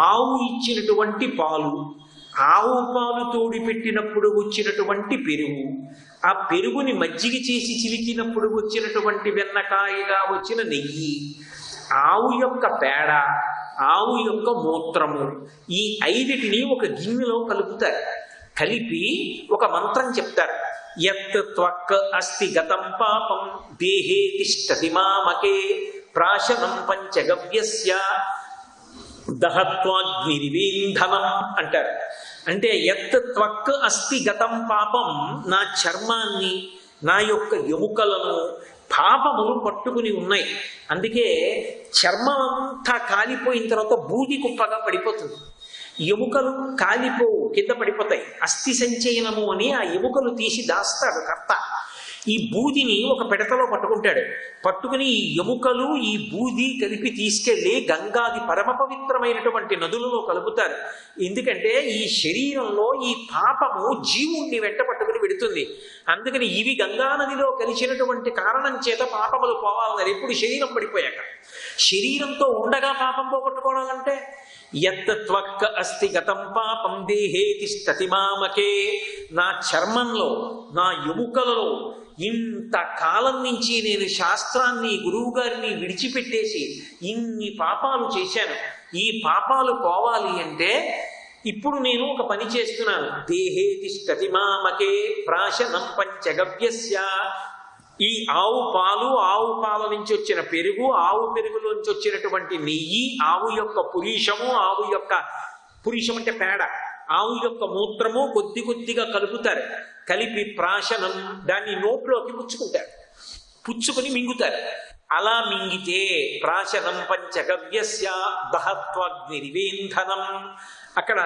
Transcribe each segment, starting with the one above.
ఆవు ఇచ్చినటువంటి పాలు, ఆవు పాలు తోడి పెట్టినప్పుడు వచ్చినటువంటి పెరుగు, ఆ పెరుగుని మజ్జిగ చేసి చిలికినప్పుడు వచ్చినటువంటి వెన్నకాయగా వచ్చిన నెయ్యి, ఆవు యొక్క పేడ, ఆవు యొక్క మూత్రము, ఈ ఐదిటిని ఒక గిన్నెలో కలుపుతారు. కలిపి ఒక మంత్రం చెప్తారు. యత్ త్వక్ అస్తి గతం పాపం దేహే తిష్టతి మామకే ప్రాశనం పంచగవ్యస్య దహత్వాగ్నిరివేంధనం అంటారు. అంటే యత్ త్వక్ అస్తి గతం పాపం, నా చర్మాన్ని, నా యొక్క ఎముకలను పాపములు పట్టుకుని ఉన్నాయి. అందుకే చర్మం అంతా కాలిపోయిన తర్వాత బూది కుప్పగా పడిపోతుంది. ఎముకలు కాలిపోవు, కింద పడిపోతాయి. అస్థి సంచయనము అని ఆ ఎముకలు తీసి దాస్తాడు కర్త. ఈ బూదిని ఒక పిడతలో పట్టుకుంటాడు. పట్టుకుని ఈ ఎముకలు ఈ బూది కలిపి తీసుకెళ్లి గంగాది పరమ పవిత్రమైనటువంటి నదులలో కలుపుతారు. ఎందుకంటే ఈ శరీరంలో ఈ పాపము జీవుణ్ణి వెంట పట్టుకుని పెడుతుంది. అందుకని ఇవి గంగా నదిలో కలిసినటువంటి కారణం చేత పాపములు పోవాలన్నారు. ఎప్పుడు శరీరం పడిపోయాక. శరీరంతో ఉండగా పాపం పోగొట్టుకోవడం అంటే యత్ త్వక్ అస్తి గతం పాపం దేహే తిష్టతి మామకే, నా చర్మంలో, నా ఎముకలలో ఇంతకాలం నుంచి నేను శాస్త్రాన్ని, గురువు గారిని విడిచిపెట్టేసి ఇన్ని పాపాలు చేశాను. ఈ పాపాలు పోవాలి అంటే ఇప్పుడు నేను ఒక పని చేస్తున్నాను. దేహే తిష్టతి మామకే ప్రాశనం పంచగవ్యస్య. ఈ ఆవు పాలు, ఆవు పాల నుంచి వచ్చిన పెరుగు, ఆవు పెరుగులోంచి వచ్చినటువంటి నెయ్యి, ఆవు యొక్క పురీషము, ఆవు యొక్క పురీషం అంటే పేడ, ఆవు యొక్క మూత్రము కొద్ది కొద్దిగా కలుపుతారు. కలిపి ప్రాశనం, దాన్ని నోట్లోకి పుచ్చుకుంటారు. పుచ్చుకొని మింగుతారు. అలా మింగితే ప్రాశనం పంచగవ్యస్య దహత్వాగ్నిరివేంధనం. అక్కడ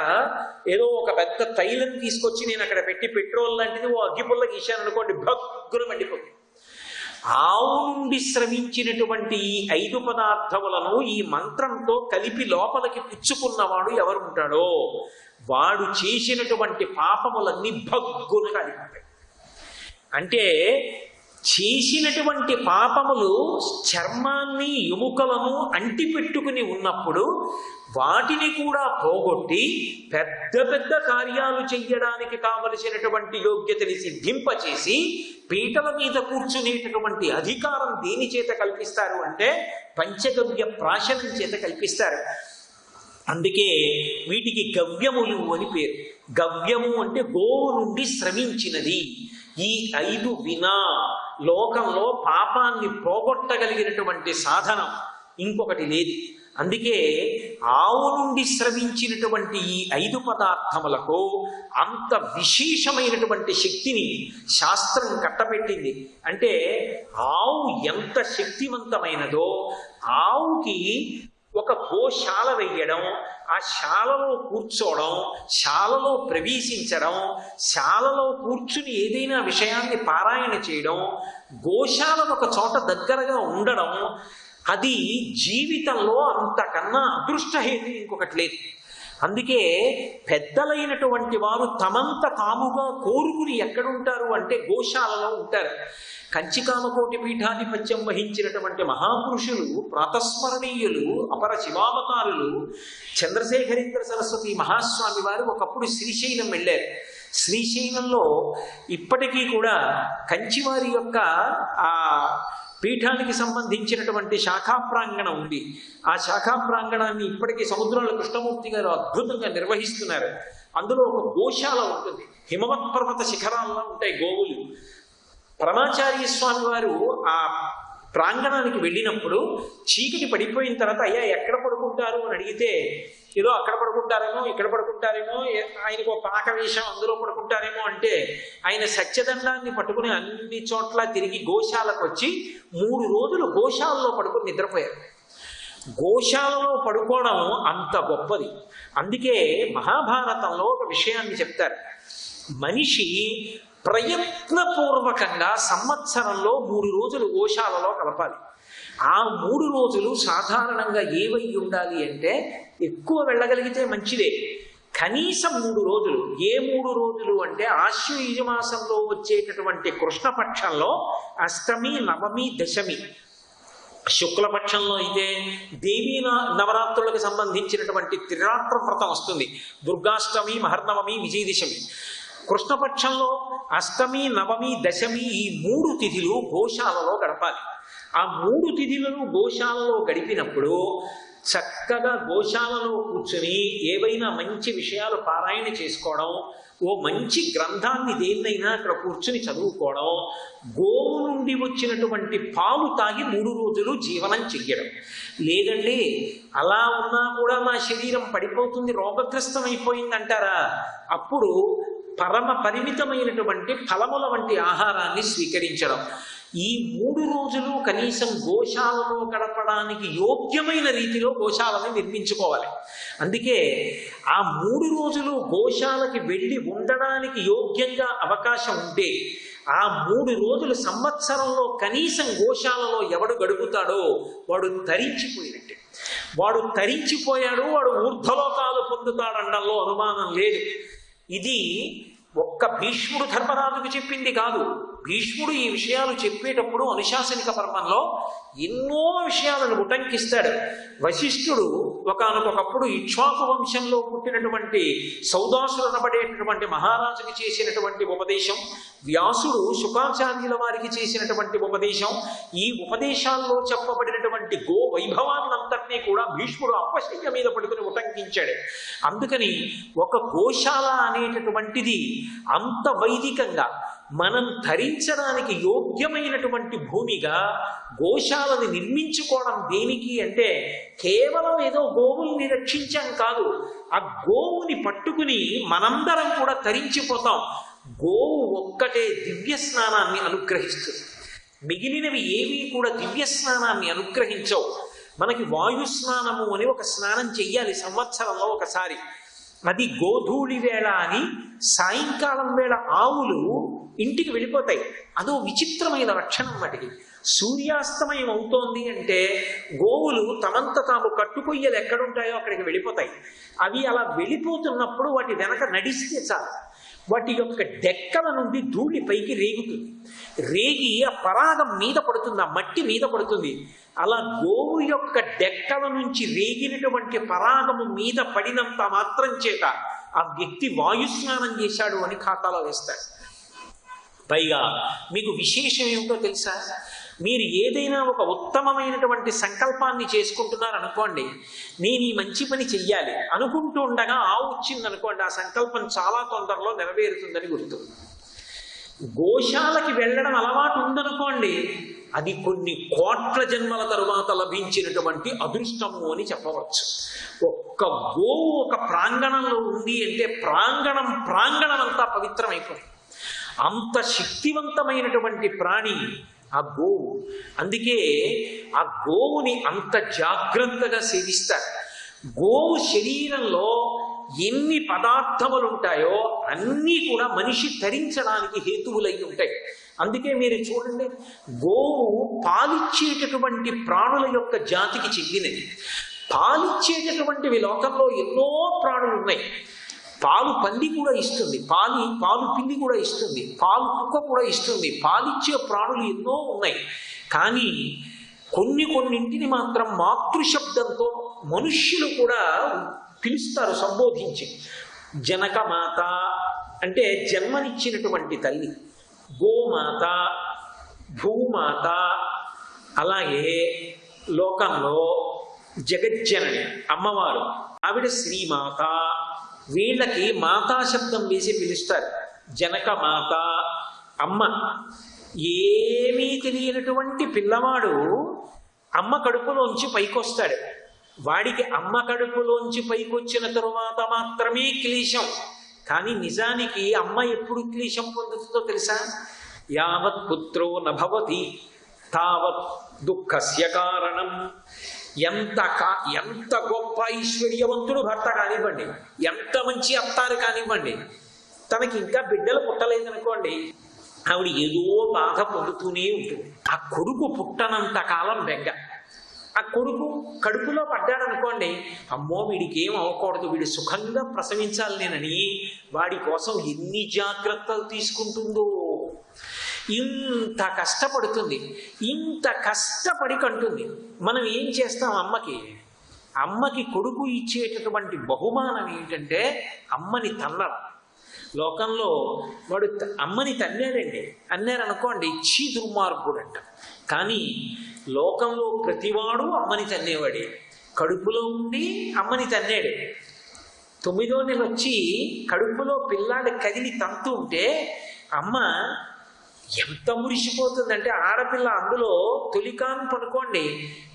ఏదో ఒక పెద్ద తైలం తీసుకొచ్చి నేను అక్కడ పెట్టి పెట్రోల్ లాంటిది ఓ అగ్గిపుల్ల గీశాను అనుకోండి, భగ్గున మండిపోతుంది. ఆవు నుండి స్రవించినటువంటి ఈ 5 పదార్థములను ఈ మంత్రంతో కలిపి లోపలికి పుచ్చుకున్నవాడు ఎవరుంటాడో వాడు చేసినటువంటి పాపములన్నీ భగ్గున కాలిపోతాయి. అంటే చేసినటువంటి పాపములు చర్మాన్ని, ఎముకలను అంటిపెట్టుకుని ఉన్నప్పుడు వాటిని కూడా పోగొట్టి పెద్ద పెద్ద కార్యాలు చెయ్యడానికి కావలసినటువంటి యోగ్యతని సిద్ధింపచేసి పీటల మీద కూర్చునేటటువంటి అధికారం దేని చేత కల్పిస్తారు అంటే పంచగవ్య ప్రాశనం చేత కల్పిస్తారు. అందుకే వీటికి గవ్యములు అని పేరు. గవ్యము అంటే గోవు నుండి స్రవించినది. ఈ 5 వినా లోకంలో పాపాన్ని పోగొట్టగలిగినటువంటి సాధనం ఇంకొకటి లేదు. అందుకే ఆవు నుండి స్రవించినటువంటి ఈ 5 పదార్థములకు అంత విశేషమైనటువంటి శక్తిని శాస్త్రం కట్టబెట్టింది. అంటే ఆవు ఎంత శక్తివంతమైనదో, ఆవుకి ఒక గోశాల వెయ్యడం, ఆ శాలలో కూర్చోవడం, శాలలో ప్రవేశించడం, శాలలో కూర్చుని ఏదైనా విషయాన్ని పారాయణ చేయడం, గోశాల ఒక చోట దగ్గరగా ఉండడం, అది జీవితంలో అంతకన్నా అదృష్టహేతు ఇంకొకటి లేదు. అందుకే పెద్దలైనటువంటి వారు తమంత తాముగా కోరుకుని ఎక్కడుంటారు అంటే గోశాలలో ఉంటారు. కంచికామకోటి పీఠాధిపత్యం వహించినటువంటి మహాపురుషులు, ప్రాతస్మరణీయులు, అపర శివావతారులు చంద్రశేఖరేంద్ర సరస్వతి మహాస్వామి వారు ఒకప్పుడు శ్రీశైలం వెళ్ళారు. శ్రీశైలంలో ఇప్పటికీ కూడా కంచివారి యొక్క ఆ పీఠానికి సంబంధించినటువంటి శాఖా ప్రాంగణం ఉంది. ఆ శాఖా ప్రాంగణాన్ని ఇప్పటికీ సముద్రాల కృష్ణమూర్తి గారు అద్భుతంగా నిర్వహిస్తున్నారు. అందులో ఒక గోశాల ఉంటుంది. హిమవత్ పర్వత శిఖరాల్లో ఉంటాయి గోవులు. పరమాచార్య స్వామి వారు ఆ ప్రాంగణానికి వెళ్ళినప్పుడు చీకటి పడిపోయిన తర్వాత అయ్యా ఎక్కడ పడుకుంటారు అని అడిగితే ఏదో అక్కడ పడుకుంటారేమో ఇక్కడ పడుకుంటారేమో ఆయనకు పాక వేషం అందులో పడుకుంటారేమో అంటే ఆయన సత్యదండాన్ని పట్టుకుని అన్ని చోట్ల తిరిగి గోశాలకు వచ్చి 3 రోజులు గోశాలలో పడుకుని నిద్రపోయారు. గోశాలలో పడుకోవడం అంత గొప్పది. అందుకే మహాభారతంలో ఒక విషయాన్ని చెప్తారు. మనిషి ప్రయత్నపూర్వకంగా సంవత్సరంలో 3 రోజులు గోశాలలో గడపాలి. ఆ 3 రోజులు సాధారణంగా ఏవై ఉండాలి అంటే ఎక్కువ వెళ్ళగలిగితే మంచిదే, కనీసం 3 రోజులు. ఏ 3 రోజులు అంటే ఆశ్వయుజ మాసంలో వచ్చేటటువంటి కృష్ణపక్షంలో అష్టమి, నవమి, దశమి. శుక్లపక్షంలో అయితే దేవీ నవరాత్రులకు సంబంధించినటువంటి త్రిరాత్ర వ్రతం వస్తుంది. దుర్గాష్టమి, మహర్నవమి, విజయదశమి. కృష్ణపక్షంలో అష్టమి, నవమి, దశమి ఈ 3 తిథులు గోశాలలో గడపాలి. ఆ 3 తిథులను గోశాలలో గడిపినప్పుడు చక్కగా గోశాలలో కూర్చుని ఏవైనా మంచి విషయాలు పారాయణ చేసుకోవడం, ఓ మంచి గ్రంథాన్ని దేన్నైనా అక్కడ కూర్చుని చదువుకోవడం, గోవు నుండి వచ్చినటువంటి పాలు తాగి 3 రోజులు జీవనం చెయ్యడం. లేదండి అలా ఉన్నా కూడా మా శరీరం పడిపోతుంది, రోగగ్రస్తం అయిపోయిందంటారా, అప్పుడు పరమ పరిమితమైనటువంటి ఫలముల వంటి ఆహారాన్ని స్వీకరించడం. ఈ 3 రోజులు కనీసం గోశాలలో గడపడానికి యోగ్యమైన రీతిలో గోశాలని నిర్మించుకోవాలి. అందుకే ఆ 3 రోజులు గోశాలకి వెళ్ళి ఉండడానికి యోగ్యంగా అవకాశం ఉంటే ఆ 3 రోజులు సంవత్సరంలో కనీసం గోశాలలో ఎవడు గడుపుతాడో వాడు తరించిపోయినట్టే. వాడు తరించిపోయాడు, వాడు ఊర్ధ్వలోకాలు పొందుతాడనడంలో అనుమానం లేదు. ఇది ఒక్క భీష్ముడు ధర్మరాజుకు చెప్పింది కాదు. భీష్ముడు ఈ విషయాలు చెప్పేటప్పుడు అనుశాసనిక పర్వంలో ఎన్నో విషయాలను ఉటంకిస్తాడు. వశిష్ఠుడు ఒకానొకప్పుడు ఇక్ష్వాకు వంశంలో పుట్టినటువంటి సౌదాసురనబడేటటువంటి మహారాజుకి చేసినటువంటి ఉపదేశం, వ్యాసుడు శుకాచార్యుల వారికి చేసినటువంటి ఉపదేశం, ఈ ఉపదేశాల్లో చెప్పబడినటువంటి గో వైభవాన్నంతటినీ కూడా భీష్ముడు అప్పశయ్య మీద పడుకుని ఉటంకించాడు. అందుకని ఒక గోశాల అనేటటువంటిది అంత వైదికంగా మనం ధరించడానికి యోగ్యమైనటువంటి భూమిగా గోశాలని నిర్మించుకోవడం దేనికి అంటే కేవలం ఏదో గోవుల్ని రక్షించాం కాదు, ఆ గోవుని పట్టుకుని మనందరం కూడా తరించిపోతాం. గోవు ఒక్కటే దివ్య స్నానాన్ని అనుగ్రహిస్తుంది, మిగిలినవి ఏవి కూడా దివ్య స్నానాన్ని అనుగ్రహించవు. మనకి వాయుస్నానము అని ఒక స్నానం చెయ్యాలి సంవత్సరంలో ఒకసారి. అది గోధూళి వేళ అని సాయంకాలం వేళ ఆవులు ఇంటికి వెళ్ళిపోతాయి. అదో విచిత్రమైన లక్షణం. వాటికి సూర్యాస్తమయం అవుతోంది అంటే గోవులు తమంత తాము కట్టుకొయ్యలు ఎక్కడుంటాయో అక్కడికి వెళ్ళిపోతాయి. అవి అలా వెళ్ళిపోతున్నప్పుడు వాటి వెనక నడిస్తే చాలు, వాటి యొక్క డెక్కల నుండి ధూళి పైకి రేగుతుంది. రేగి ఆ పరాగం మీద పడుతుంది, ఆ మట్టి మీద పడుతుంది. అలా గోవు యొక్క డెక్కల నుంచి రేగినటువంటి పరాగము మీద పడినంత మాత్రం చేత ఆ వ్యక్తి వాయుస్నానం చేశాడు అని ఖాతాలో వేస్తాడు. పైగా మీకు విశేషం ఏమిటో తెలుసా? మీరు ఏదైనా ఒక ఉత్తమమైనటువంటి సంకల్పాన్ని చేసుకుంటున్నారు అనుకోండి, నేను ఈ మంచి పని చెయ్యాలి అనుకుంటూ ఉండగా ఆవు వచ్చిందనుకోండి, ఆ సంకల్పం చాలా తొందరలో నెరవేరుతుందని గుర్తు. గోశాలకి వెళ్ళడం అలవాటు ఉందనుకోండి, అది కొన్ని కోట్ల జన్మల తరువాత లభించినటువంటి అదృష్టము అని చెప్పవచ్చు. ఒక్క గోవు ఒక ప్రాంగణంలో ఉంది అంటే ప్రాంగణం అంతా పవిత్రమైపోయింది. అంత శక్తివంతమైనటువంటి ప్రాణి ఆ గోవు. అందుకే ఆ గోవుని అంత జాగ్రత్తగా సేవిస్తారు. గోవు శరీరంలో ఎన్ని పదార్థములు ఉంటాయో అన్నీ కూడా మనిషి తరించడానికి హేతువులై ఉంటాయి. అందుకే మీరు చూడండి, గోవు పాలిచ్చేటటువంటి ప్రాణుల యొక్క జాతికి చెందినది. పాలిచ్చేటటువంటివి లోకంలో ఎన్నో ప్రాణులు ఉన్నాయి. పాలు పంది కూడా ఇస్తుంది, పాలు పిల్లి కూడా ఇస్తుంది, పాలు కుక్క కూడా ఇస్తుంది. పాలిచ్చే ప్రాణులు ఎన్నో ఉన్నాయి. కానీ కొన్నింటిని మాత్రం మాతృశబ్దంతో మనుష్యులు కూడా పిలుస్తారు సంబోధించి. జనకమాత అంటే జన్మనిచ్చినటువంటి తల్లి, గోమాత, భూమాత, అలాగే లోకంలో జగజ్జనని అమ్మవారు, ఆవిడ శ్రీమాత. వీళ్ళకి మాతా శబ్దం వేసి పిలుస్తారు. జనక మాత అమ్మ. ఏమీ తెలియనటువంటి పిల్లవాడు అమ్మ కడుపులోంచి పైకొస్తాడు. వాడికి అమ్మ కడుపులోంచి పైకొచ్చిన తరువాత మాత్రమే క్లేశం. కానీ నిజానికి అమ్మ ఎప్పుడు క్లేశం పొందుతుందో తెలుసా? యావత్ పుత్రో నభవతి తావత్ దుఃఖస్య కారణం. ఎంత గొప్ప ఐశ్వర్యవంతుడు భర్త కానివ్వండి, ఎంత మంచి అత్తారు కానివ్వండి, తనకి ఇంకా బిడ్డలు పుట్టలేదనుకోండి, ఆవిడ ఏదో బాధ పొందుతూనే ఉంటుంది. ఆ కొడుకు పుట్టనంత కాలం బెంగ. ఆ కొడుకు కడుపులో పడ్డాడనుకోండి, అమ్మో వీడికి ఏం అవ్వకూడదు, వీడు సుఖంగా ప్రసవించాలి నేనని వాడి కోసం ఎన్ని జాగ్రత్తలు తీసుకుంటుందో. ఇంత కష్టపడుతుంది, ఇంత కష్టపడి కంటుంది. మనం ఏం చేస్తాం? అమ్మకి కొడుకు ఇచ్చేటటువంటి బహుమానం ఏంటంటే అమ్మని తన్నడం. లోకంలో వాడు అమ్మని తన్నాడండి అన్నారనుకోండి, చీ దుర్మార్గుడు అంట. కానీ లోకంలో ప్రతివాడు అమ్మని తన్నేవాడే. కడుపులో ఉండి అమ్మని తన్నాడు. 9వ నెల వచ్చి కడుపులో పిల్లాడు కదిలి తంతు ఉంటే అమ్మ ఎంత మురిసిపోతుందంటే, ఆడపిల్ల అందులో తొలికాను పనుకోండి,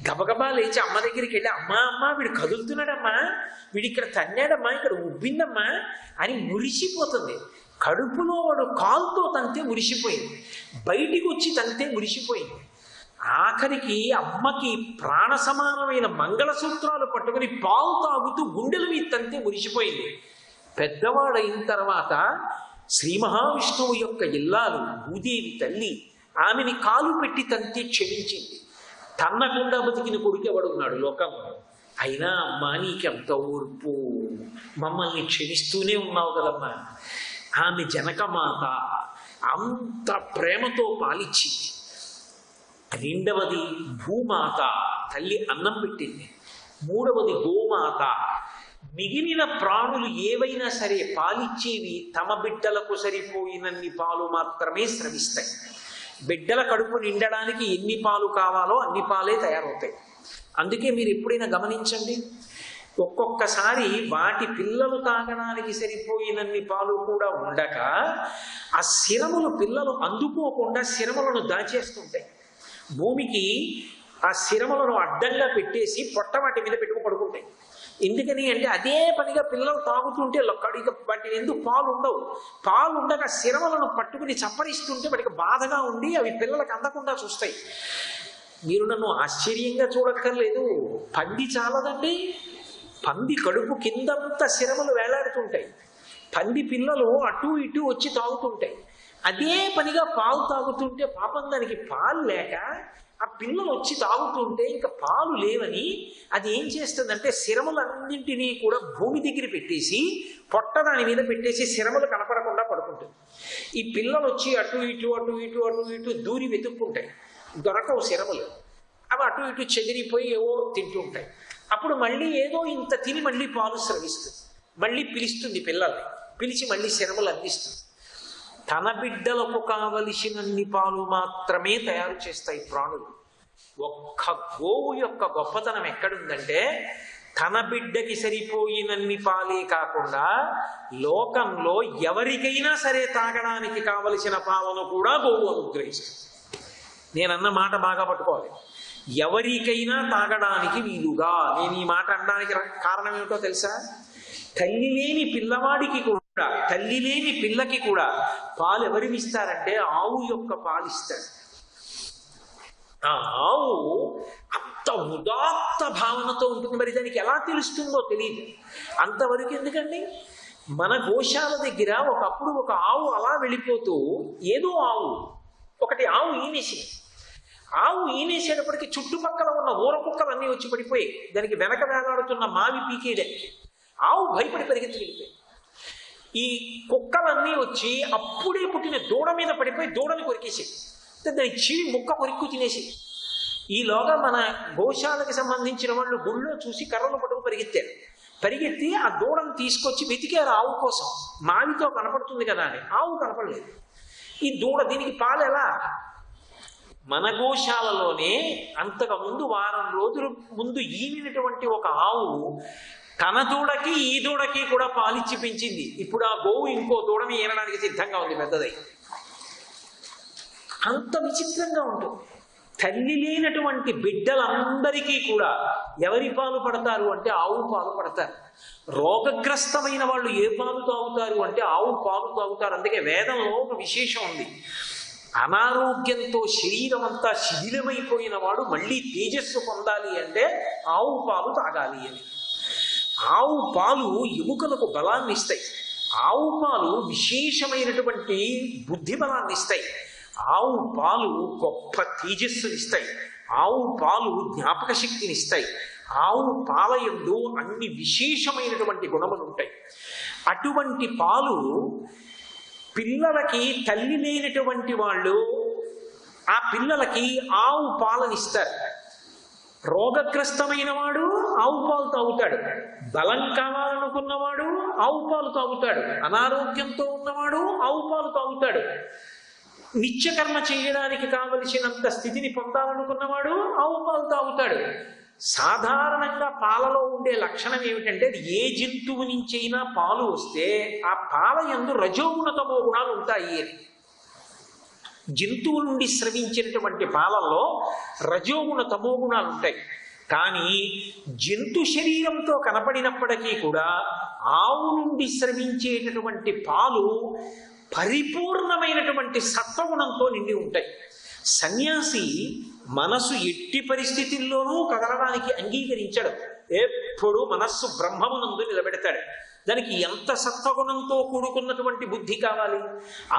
గబగబా లేచి అమ్మ దగ్గరికి వెళ్ళి అమ్మ వీడు కదులుతున్నాడమ్మా, వీడు ఇక్కడ తన్నాడమ్మా, ఇక్కడ ఉబ్బిందమ్మా అని మురిసిపోతుంది. కడుపులో వాడు కాలుతో తంతే మురిసిపోయింది, బయటికి వచ్చి తంతే మురిసిపోయింది. ఆఖరికి అమ్మకి ప్రాణ సమానమైన మంగళసూత్రాలు పట్టుకుని పాలు తాగుతూ గుండెల మీద తంతే మురిసిపోయింది. పెద్దవాడైన తర్వాత శ్రీ మహావిష్ణువు యొక్క ఇల్లాలు భూదేవి తల్లి ఆమెని కాలు పెట్టి తంతే క్షమించింది. తన్నకుండా బతికిన కొడుకెవడున్నాడు లోకంలో? అయినా అమ్మా నీకెంత ఓర్పు, మమ్మల్ని క్షమిస్తూనే ఉన్నావు కదమ్మా. ఆమె జనకమాత అంత ప్రేమతో పాలిచ్చింది. 2వది భూమాత, తల్లి అన్నం పెట్టింది. 3వది గోమాత. మిగిలిన ప్రాణులు ఏవైనా సరే పాలిచ్చేవి తమ బిడ్డలకు సరిపోయినన్ని పాలు మాత్రమే స్రవిస్తాయి. బిడ్డల కడుపు నిండడానికి ఎన్ని పాలు కావాలో అన్ని పాలే తయారవుతాయి. అందుకే మీరు ఎప్పుడైనా గమనించండి, ఒక్కొక్కసారి వాటి పిల్లలు తాగడానికి సరిపోయినన్ని పాలు కూడా ఉండక ఆ శిరములు పిల్లలు అందుకోకుండా శిరములను దాచేస్తుంటాయి. భూమికి ఆ శిరములను అడ్డంగా పెట్టేసి పొట్ట వాటి మీద పెట్టుకు పడుకుంటాయి. ఎందుకని అంటే అదే పనిగా పిల్లలు తాగుతుంటే వాటి ఎందుకు పాలు ఉండవు. పాలు ఉండగా శిరములను పట్టుకుని చప్పరిస్తుంటే వాటికి బాధగా ఉండి అవి పిల్లలకు అందకుండా చూస్తాయి. మీరు నన్ను ఆశ్చర్యంగా చూడక్కర్లేదు, పంది చాలదండి. పంది కడుపు కిందంతా శిరములు వేలాడుతుంటాయి. పంది పిల్లలు అటు ఇటు వచ్చి తాగుతుంటాయి. అదే పనిగా పాలు తాగుతుంటే పాపం దానికి పాలు లేక ఆ పిల్లలు వచ్చి తాగుతుంటే ఇంకా పాలు లేవని అది ఏం చేస్తుందంటే శిరములన్నింటినీ కూడా భూమి దగ్గర పెట్టేసి పొట్ట దాని మీద పెట్టేసి శిరములు కనపడకుండా పడుకుంటుంది. ఈ పిల్లలు వచ్చి అటు ఇటు అటు ఇటు అటు ఇటు దూరి వెతుక్కుంటాయి, దొరకవు శిరములు. అవి అటు ఇటు చెదిరిపోయి ఏవో తింటుంటాయి. అప్పుడు మళ్ళీ ఏదో ఇంత తిని మళ్ళీ పాలు స్రవిస్తుంది, మళ్ళీ పిలుస్తుంది పిల్లల్ని, పిలిచి మళ్ళీ శిరములు అందిస్తుంది. తన బిడ్డలకు కావలసినన్ని పాలు మాత్రమే తయారు చేస్తాయి ప్రాణులు. ఒక్క గోవు యొక్క గొప్పతనం ఎక్కడుందంటే తన బిడ్డకి సరిపోయినన్ని పాలే కాకుండా లోకంలో ఎవరికైనా సరే తాగడానికి కావలసిన పాలను కూడా గోవు అనుగ్రహిస్తుంది. నేనన్న మాట బాగా పట్టుకోవాలి. ఎవరికైనా తాగడానికి వీలుగా. నేను ఈ మాట అనడానికి కారణం ఏమిటో తెలుసా? తల్లి లేని పిల్లవాడికి కూడా, తల్లి లేని పిల్లకి కూడా పాలు ఎవరివిస్తారంటే ఆవు యొక్క పాలిస్తారు. ఆ ఆవు అంత ఉదాత్త భావనతో ఉంటుంది. మరి దానికి ఎలా తెలుస్తుందో తెలియదు. అంతవరకు ఎందుకండి, మన గోశాల దగ్గర ఒకప్పుడు ఒక ఆవు అలా వెళ్ళిపోతూ ఏదో ఒకటి ఆవు ఈనేసింది. ఆవు ఈనేసేటప్పటికి చుట్టుపక్కల ఉన్న ఊర కుక్కలన్నీ వచ్చి పడిపోయి దానికి వెనక వేలాడుతున్న మావి పీకేయడానికి ఆవు భయపడి పరిగెత్తుకెళ్ళిపోయింది. ఈ కుక్కలన్నీ వచ్చి అప్పుడే పుట్టిన దూడ మీద పడిపోయి దూడని కొరికేసేది. దాని చీవి ముక్క కొరికి తినేసి. ఈలోగా మన గోశాలకు సంబంధించిన వాళ్ళు గుళ్ళో చూసి కర్రలు పట్టుకు పరిగెత్తి ఆ దూడను తీసుకొచ్చి వెతికారు ఆవు కోసం. మావితో కనపడుతుంది కదా అని. ఆవు కనపడలేదు. ఈ దూడ దీనికి పాలు ఎలా? మన గోశాలలోనే అంతకు ముందు వారం రోజుల ముందు ఈనినటువంటి ఒక ఆవు తన దూడకి ఈ దూడకి కూడా పాలిచ్చి పెంచింది. ఇప్పుడు ఆ గోవు ఇంకో దూడని ఈనడానికి సిద్ధంగా ఉంది పెద్దదై. అంత విచిత్రంగా ఉంటుంది. తల్లి లేనటువంటి బిడ్డలందరికీ కూడా ఎవరి పాలు పడతారు అంటే ఆవు పాలు పడతారు. రోగగ్రస్తమైన వాళ్ళు ఏ పాలు తాగుతారు అంటే ఆవు పాలు తాగుతారు. అందుకే వేదంలో ఒక విశేషం ఉంది. అనారోగ్యంతో శరీరం అంతా శిథిలమైపోయిన వాడు మళ్ళీ తేజస్సు పొందాలి అంటే ఆవు పాలు తాగాలి అని. ఆవు పాలు ఎముకలకు బలాన్ని ఇస్తాయి. ఆవు పాలు విశేషమైనటువంటి బుద్ధి బలాన్ని ఇస్తాయి. ఆవు పాలు గొప్ప తేజస్సునిస్తాయి. ఆవు పాలు జ్ఞాపక శక్తిని ఇస్తాయి. ఆవు పాల యందు అన్ని విశేషమైనటువంటి గుణములు ఉంటాయి. అటువంటి పాలు పిల్లలకి తల్లి లేనటువంటి వాళ్ళు ఆ పిల్లలకి ఆవు పాలనిస్తారు. రోగగ్రస్తమైన వాడు ఆవు పాలు తాగుతాడు. బలం కావాలనుకున్నవాడు ఆవు పాలు తాగుతాడు. అనారోగ్యంతో ఉన్నవాడు ఆవు పాలు తాగుతాడు. నిత్యకర్మ చేయడానికి కావలసినంత స్థితిని పొందాలనుకున్నవాడు ఆవు పాలు తాగుతాడు. సాధారణంగా పాలలో ఉండే లక్షణం ఏమిటంటే ఏ జంతువు నుంచైనా పాలు వస్తే ఆ పాల యందు రజోగుణ తమో గుణాలు ఉంటాయి అని. జంతువుల నుండి స్రవించినటువంటి పాలల్లో రజోగుణ తమో గుణాలు ఉంటాయి. కానీ జంతు శరీరంతో కనపడినప్పటికీ కూడా ఆవు నుండి స్రవించేటటువంటి పాలు పరిపూర్ణమైనటువంటి సత్వగుణంతో నిండి ఉంటాయి. సన్యాసి మనసు ఎట్టి పరిస్థితుల్లోనూ కదలడానికి అంగీకరించడు. ఎప్పుడు మనస్సు బ్రహ్మమునందు నిలబెడతాడు. దానికి ఎంత సత్వగుణంతో కూడుకున్నటువంటి బుద్ధి కావాలి?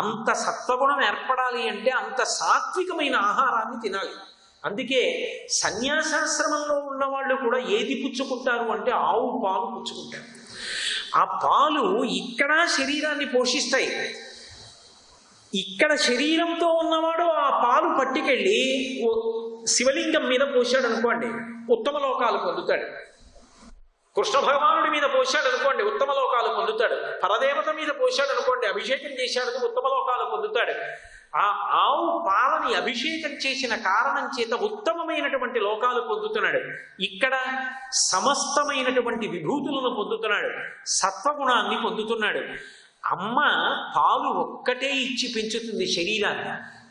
అంత సత్వగుణం ఏర్పడాలి అంటే అంత సాత్వికమైన ఆహారాన్ని తినాలి. అందుకే సన్యాసాశ్రమంలో ఉన్నవాళ్ళు కూడా ఏది పుచ్చుకుంటారు అంటే ఆవు పాలు పుచ్చుకుంటారు. ఆ పాలు ఇక్కడ శరీరాన్ని పోషిస్తాయి. ఇక్కడ శరీరంతో ఉన్నవాడు ఆ పాలు పట్టుకెళ్ళి శివలింగం మీద పోశాడు అనుకోండి, ఉత్తమ లోకాలు పొందుతాడు. కృష్ణ భగవానుడి మీద పోశాడు అనుకోండి, ఉత్తమ లోకాలు పొందుతాడు. పరదేవత మీద పోశాడు అనుకోండి, అభిషేకం చేశాడు, ఉత్తమ లోకాలు పొందుతాడు. ఆ ఆవు పాలని అభిషేకం చేసిన కారణం చేత ఉత్తమమైనటువంటి లోకాలు పొందుతున్నాడు. ఇక్కడ సమస్తమైనటువంటి విభూతులను పొందుతున్నాడు. సత్వగుణాన్ని పొందుతున్నాడు. అమ్మ పాలు ఒక్కటే ఇచ్చి పెంచుతుంది శరీరాన్ని.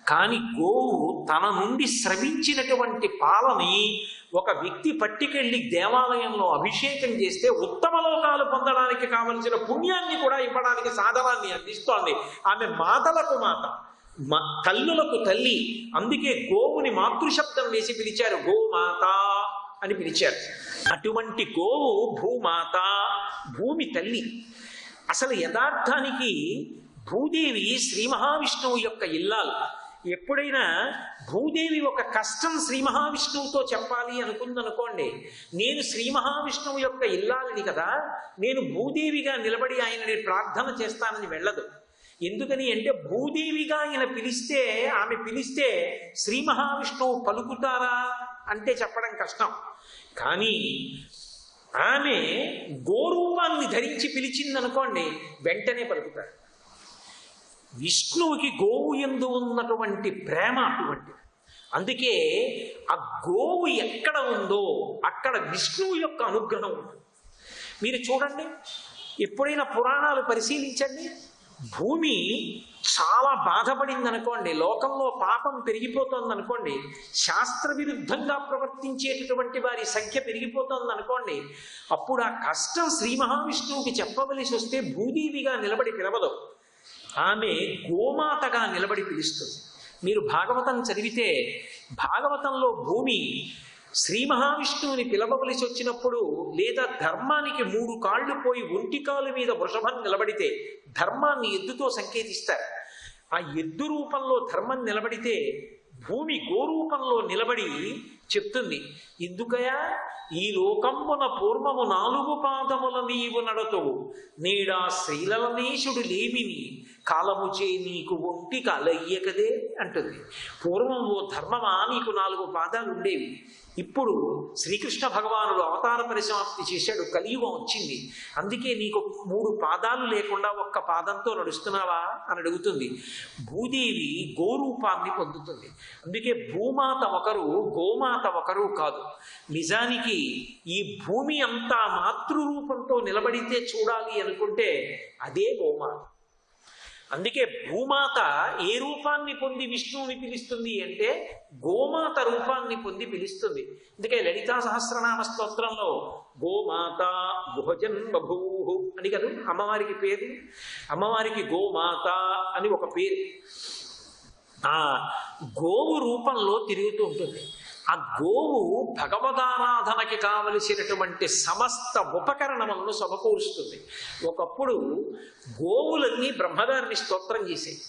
కానీ గోవు తన నుండి స్రవించినటువంటి పాలని ఒక వ్యక్తి పట్టుకెళ్ళి దేవాలయంలో అభిషేకం చేస్తే ఉత్తమ లోకాలు పొందడానికి కావలసిన పుణ్యాన్ని కూడా ఇవ్వడానికి సాధనాన్ని అందిస్తోంది. ఆమె మాతలకు మాత, తల్లులకు తల్లి. అందుకే గోవుని మాతృశబ్దం వేసి పిలిచారు, గోమాత అని పిలిచారు. అటువంటి గోవు భూమాత, భూమి తల్లి. అసలు యథార్థానికి భూదేవి శ్రీ మహావిష్ణువు యొక్క ఇల్లాలు. ఎప్పుడైనా భూదేవి ఒక కష్టం శ్రీ మహావిష్ణువుతో చెప్పాలి అనుకుందనుకోండి, నేను శ్రీ మహావిష్ణువు యొక్క ఇల్లాలని కదా, నేను భూదేవిగా నిలబడి ఆయనని ప్రార్థన చేస్తానని వెళ్ళదు. ఎందుకని అంటే భూదేవిగా ఆయన పిలిస్తే, ఆమె పిలిస్తే శ్రీ మహావిష్ణువు పలుకుతారా అంటే చెప్పడం కష్టం. కానీ ఆమె గోరూపాన్ని ధరించి పిలిచిందనుకోండి, వెంటనే పలుకుతారు. విష్ణువుకి గోవు యందు ఉన్నటువంటి ప్రేమ అటువంటిది. అందుకే ఆ గోవు ఎక్కడ ఉందో అక్కడ విష్ణువు యొక్క అనుగ్రహం ఉంటుంది. మీరు చూడండి, ఎప్పుడైనా పురాణాలు పరిశీలించండి. భూమి చాలా బాధపడింది అనుకోండి, లోకంలో పాపం పెరిగిపోతుంది అనుకోండి, శాస్త్ర విరుద్ధంగా ప్రవర్తించేటటువంటి వారి సంఖ్య పెరిగిపోతుంది అనుకోండి, అప్పుడు ఆ కష్టం శ్రీ మహావిష్ణువుకి చెప్పవలసి వస్తే భూదేవిగా నిలబడి పిలవదు, ఆమె గోమాతగా నిలబడి పిలుస్తుంది. మీరు భాగవతం చదివితే భాగవతంలో భూమి శ్రీ మహావిష్ణువుని పిలవవలసి వచ్చినప్పుడు, లేదా ధర్మానికి 3 కాళ్ళు పోయి ఒంటి కాలు మీద వృషభం నిలబడితే ధర్మాన్ని ఎద్దుతో సంకేతిస్తారు. ఆ ఎద్దు రూపంలో ధర్మం నిలబడితే భూమి గోరూపంలో నిలబడి చెప్తుంది, ఎందుకయా ఈ లోకంబున పూర్వము 4 పాదముల నీవు నడతువు, నేడా శ్రీలనేశుడు లేమిని కాలముచే నీకు ఒంటి కాలయ్యకదే అంటుంది. పూర్వం ఓ ధర్మమా నీకు 4 పాదాలు ఉండేవి, ఇప్పుడు శ్రీకృష్ణ భగవానుడు అవతార పరిసమాప్తి చేశాడు, కలియుగం వచ్చింది, అందుకే నీకు 3 పాదాలు లేకుండా 1 పాదంతో నడుస్తున్నావా అని అడుగుతుంది. భూదేవి గోరూపాన్ని పొందుతుంది. అందుకే భూమాత ఒకరు, గోమాత ఒకరు కాదు. నిజానికి ఈ భూమి అంతా మాతృరూపంతో నిలబడితే చూడాలి అనుకుంటే అదే గోమాత. అందుకే భూమాత ఏ రూపాన్ని పొంది విష్ణువుని పిలుస్తుంది అంటే గోమాత రూపాన్ని పొంది పిలుస్తుంది. అందుకే లలితా సహస్రనామ స్తోత్రంలో గోమాత గుహజన్ బభూ అని కదా అమ్మవారికి పేరు. అమ్మవారికి గోమాత అని ఒక పేరు. ఆ గోవు రూపంలో తిరుగుతూ ఉంటుంది. ఆ గోవు భగవదారాధనకి కావలసినటువంటి సమస్త ఉపకరణములను సమకూరుస్తుంది. ఒకప్పుడు గోవులన్నీ బ్రహ్మగారిని స్తోత్రం చేసేవి.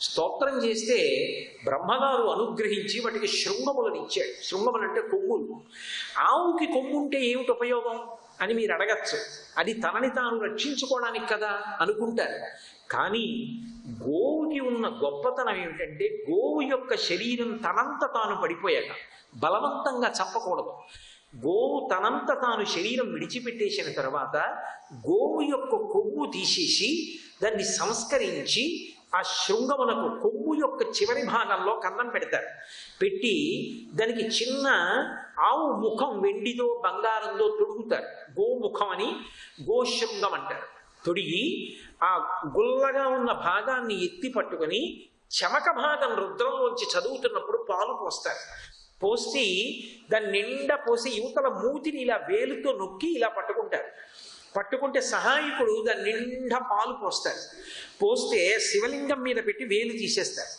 స్తోత్రం చేస్తే బ్రహ్మగారు అనుగ్రహించి వాటికి శృంగములను ఇచ్చాడు. శృంగములు అంటే కొమ్ములు. ఆవుకి కొమ్ము ఉంటే ఏమిటి ఉపయోగం అని మీరు అడగచ్చు. అది తనని తాను రక్షించుకోవడానికి కదా అనుకుంటారు. కానీ గోవుకి ఉన్న గొప్పతనం ఏమిటంటే గోవు యొక్క శరీరం తనంత తాను పడిపోయాక బలవంతంగా చంపకూడదు. గోవు తనంత తాను శరీరం విడిచిపెట్టేసిన తర్వాత గోవు యొక్క కొవ్వు తీసేసి దాన్ని సంస్కరించి ఆ శృంగమునకు కొవ్వు యొక్క చివరి భాగంలో కన్నం పెడతారు. పెట్టి దానికి చిన్న ఆవు ముఖం వెండిదో బంగారంలో తొడుగుతారు. గోముఖం అని గోశృంగం అంటారు. తొడిగి ఆ గుల్లగా ఉన్న భాగాన్ని ఎత్తి పట్టుకొని చెమక భాగం రుద్రంలోంచి చదువుతున్నప్పుడు పాలు పోస్తారు. పోసి దాన్ని నిండా పోసి యువతల మూతిని ఇలా వేలుతో నొక్కి ఇలా పట్టుకుంటారు. పట్టుకుంటే సహాయకుడు దాని నిండా పాలు పోస్తారు. పోస్తే శివలింగం మీద పెట్టి వేలు తీసేస్తారు.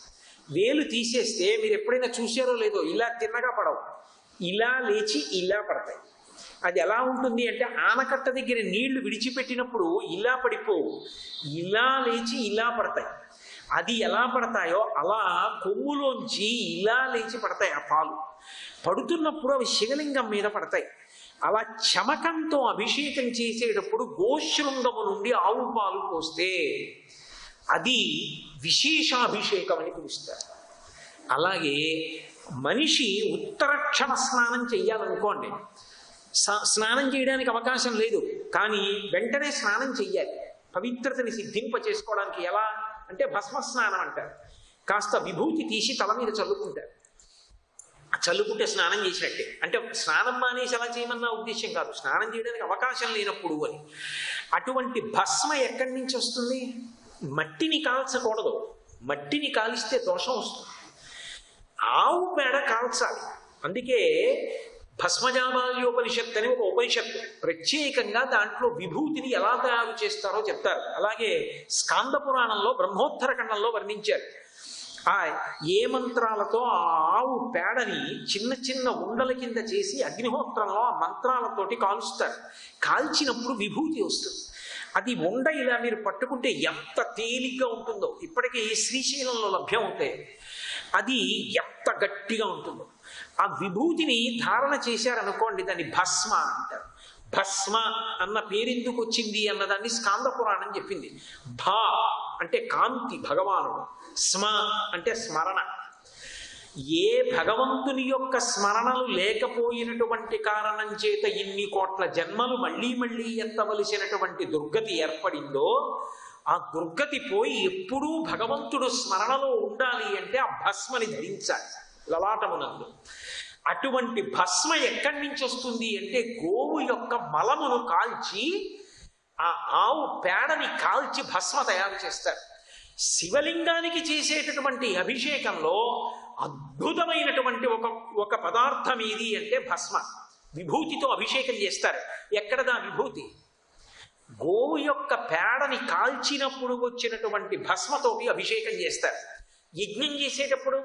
వేలు తీసేస్తే మీరు ఎప్పుడైనా చూసారో లేదో ఇలా తిన్నగా పడవు, ఇలా లేచి ఇలా పడతాయి. అది ఎలా ఉంటుంది అంటే ఆనకట్ట దగ్గర నీళ్లు విడిచిపెట్టినప్పుడు ఇలా పడిపోవు, ఇలా లేచి ఇలా పడతాయి. అది ఎలా పడతాయో అలా కొమ్ములోంచి ఇలా లేచి పడతాయి. ఆ పాలు పడుతున్నప్పుడు అవి శివలింగం మీద పడతాయి. అలా చమకంతో అభిషేకం చేసేటప్పుడు గోశృంగము నుండి ఆవు పాలు పోస్తే అది విశేషాభిషేకం అని పిలుస్తారు. అలాగే మనిషి ఉత్తరక్షణ స్నానం చెయ్యాలనుకోండి, స్నానం చేయడానికి అవకాశం లేదు, కానీ వెంటనే స్నానం చెయ్యాలి పవిత్రతని సిద్ధింప చేసుకోవడానికి. ఎలా అంటే భస్మస్నానం అంటారు. కాస్త విభూతి తీసి తల మీద చల్లుకుంటారు. చల్లుకుంటే స్నానం చేసినట్టే. అంటే స్నానం మానేసి అలా చేయమన్న ఉద్దేశం కాదు, స్నానం చేయడానికి అవకాశం లేనప్పుడు అని. అటువంటి భస్మ ఎక్కడి నుంచి వస్తుంది? మట్టిని కాల్చకూడదు, మట్టిని కాలిస్తే దోషం వస్తుంది. ఆవు పేడ కాల్చాలి. అందుకే భస్మజాబాల్యోపనిషత్తు అని ఒక ఉపనిషత్తు ప్రత్యేకంగా దాంట్లో విభూతిని ఎలా తయారు చేస్తారో చెప్తారు. అలాగే స్కాంద పురాణంలో బ్రహ్మోత్తర ఖండంలో వర్ణించారు. ఏ మంత్రాలతో ఆ ఆవు పేడని చిన్న చిన్న ఉండల కింద చేసి అగ్నిహోత్రంలో ఆ మంత్రాలతోటి కాలుస్తారు. కాల్చినప్పుడు విభూతి వస్తుంది. అది ఉండ ఇలా మీరు పట్టుకుంటే ఎంత తేలిగ్గా ఉంటుందో, ఇప్పటికీ శ్రీశైలంలో లభ్యం అవుతాయి. అది ఎంత గట్టిగా ఉంటుందో. ఆ విభూతిని ధారణ చేశారనుకోండి, దాన్ని భస్మ అంటారు. భస్మ అన్న పేరెందుకు వచ్చింది అన్నదాన్ని స్కాంద పురాణం చెప్పింది. భా అంటే కాంతి భగవానుడు, స్మ అంటే స్మరణ. ఏ భగవంతుని యొక్క స్మరణలు లేకపోయినటువంటి కారణం చేత ఇన్ని కోట్ల జన్మలు మళ్ళీ మళ్ళీ ఎత్తవలసినటువంటి దుర్గతి ఏర్పడిందో, ఆ దుర్గతి పోయి ఎప్పుడూ భగవంతుడు స్మరణలో ఉండాలి అంటే ఆ భస్మని ధరించాలి లలాటమునందు. అటువంటి భస్మ ఎక్కడి నుంచి వస్తుంది అంటే గోవు యొక్క మలమును కాల్చి ఆ ఆవు పేడని కాల్చి భస్మ తయారు చేస్తారు. శివలింగానికి చేసేటటువంటి అభిషేకంలో అద్భుతమైనటువంటి ఒక పదార్థం ఏది అంటే భస్మ. విభూతితో అభిషేకం చేస్తారు. ఎక్కడదా విభూతి? గోవు యొక్క పేడని కాల్చినప్పుడు వచ్చినటువంటి భస్మతోటి అభిషేకం చేస్తారు. యజ్ఞం చేసేటప్పుడు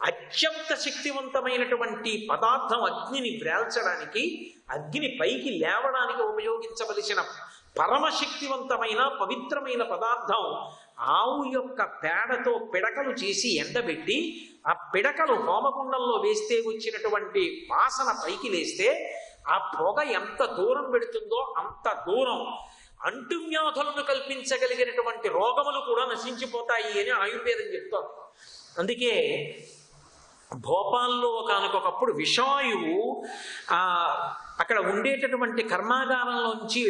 అత్యంత శక్తివంతమైనటువంటి పదార్థం అగ్నిని వ్రేల్చడానికి, అగ్ని పైకి లేవడానికి ఉపయోగించవలసిన పరమశక్తివంతమైన పవిత్రమైన పదార్థం ఆవు యొక్క పేడతో పిడకలు చేసి ఎండబెట్టి ఆ పిడకలు హోమగుండంలో వేస్తే వచ్చినటువంటి వాసన పైకి లేస్తే ఆ పొగ ఎంత దూరం పెడుతుందో అంత దూరం అంటువ్యాధులను కల్పించగలిగినటువంటి రోగములు కూడా నశించిపోతాయి అని ఆయుర్వేదం చెప్తారు. అందుకే భోపాల్లో ఒకనకొకప్పుడు విషాయువు అక్కడ ఉండేటటువంటి కర్మాగారంలోంచి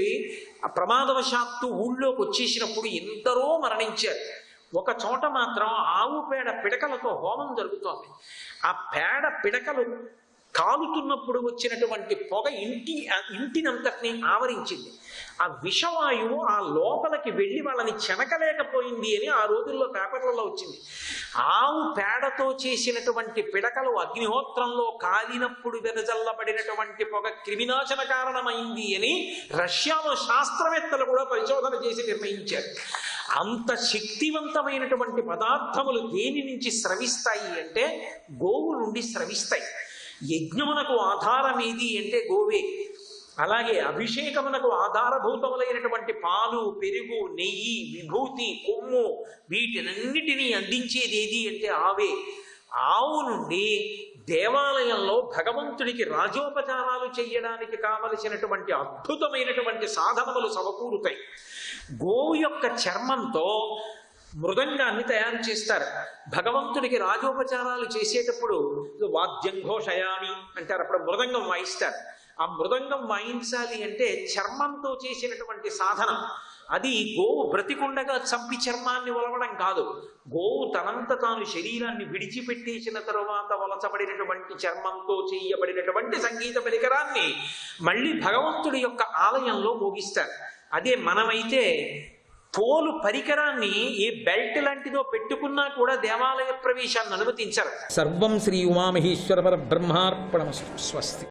ప్రమాదవశాత్తు ఊళ్ళోకి వచ్చేసినప్పుడు ఎందరో మరణించారు. ఒక చోట మాత్రం ఆవు పేడ పిడకలతో హోమం జరుగుతోంది. ఆ పేడ పిడకలు కాలుతున్నప్పుడు వచ్చినటువంటి పొగ ఇంటినంతటినీ ఆవరించింది. ఆ విషవాయువు ఆ లోపలికి వెళ్ళి వాళ్ళని చెనకలేకపోయింది అని ఆ రోజుల్లో పేపర్లలో వచ్చింది. ఆవు పేడతో చేసినటువంటి పిడకలు అగ్నిహోత్రంలో కాలినప్పుడు వెదజల్లబడినటువంటి పొగ క్రిమినాశన కారణమైంది అని రష్యాలో శాస్త్రవేత్తలు కూడా పరిశోధన చేసి నిర్ణయించారు. అంత శక్తివంతమైనటువంటి పదార్థములు దేని నుంచి స్రవిస్తాయి అంటే గోవు నుండి స్రవిస్తాయి. యజ్ఞమునకు ఆధారం ఏది అంటే గోవే. అలాగే అభిషేకమునకు ఆధారభూతములైనటువంటి పాలు, పెరుగు, నెయ్యి, విభూతి, కొమ్ము వీటినన్నిటినీ అందించేది ఏది అంటే ఆవే. ఆవు నుండి దేవాలయంలో భగవంతుడికి రాజోపచారాలు చేయడానికి కావలసినటువంటి అద్భుతమైనటువంటి సాధనములు సమకూరుతాయి. గోవు యొక్క చర్మంతో మృదంగాన్ని తయారు చేస్తారు. భగవంతుడికి రాజోపచారాలు చేసేటప్పుడు వాద్యం ఘోషయామి అంటారు, అప్పుడు మృదంగం వాయిస్తారు. ఆ మృదంగం వాయించాలి అంటే చర్మంతో చేసినటువంటి సాధనం. అది గోవు బ్రతికుండగా చంపి చర్మాన్ని ఒలవడం కాదు. గోవు తనంత తాను శరీరాన్ని విడిచిపెట్టేసిన తరువాత వలచబడినటువంటి చర్మంతో చేయబడినటువంటి సంగీత పరికరాన్ని మళ్ళీ భగవంతుడి యొక్క ఆలయంలో మోగిస్తారు. అదే మనమైతే తోలు పరికరాన్ని ఏ బెల్ట్ లాంటిదో పెట్టుకున్నా కూడా దేవాలయ ప్రవేశాన్ని అనుమతించరు. సర్వం శ్రీ ఉమామహేశ్వర పరబ్రహ్మార్పణమస్తు. స్వస్తి.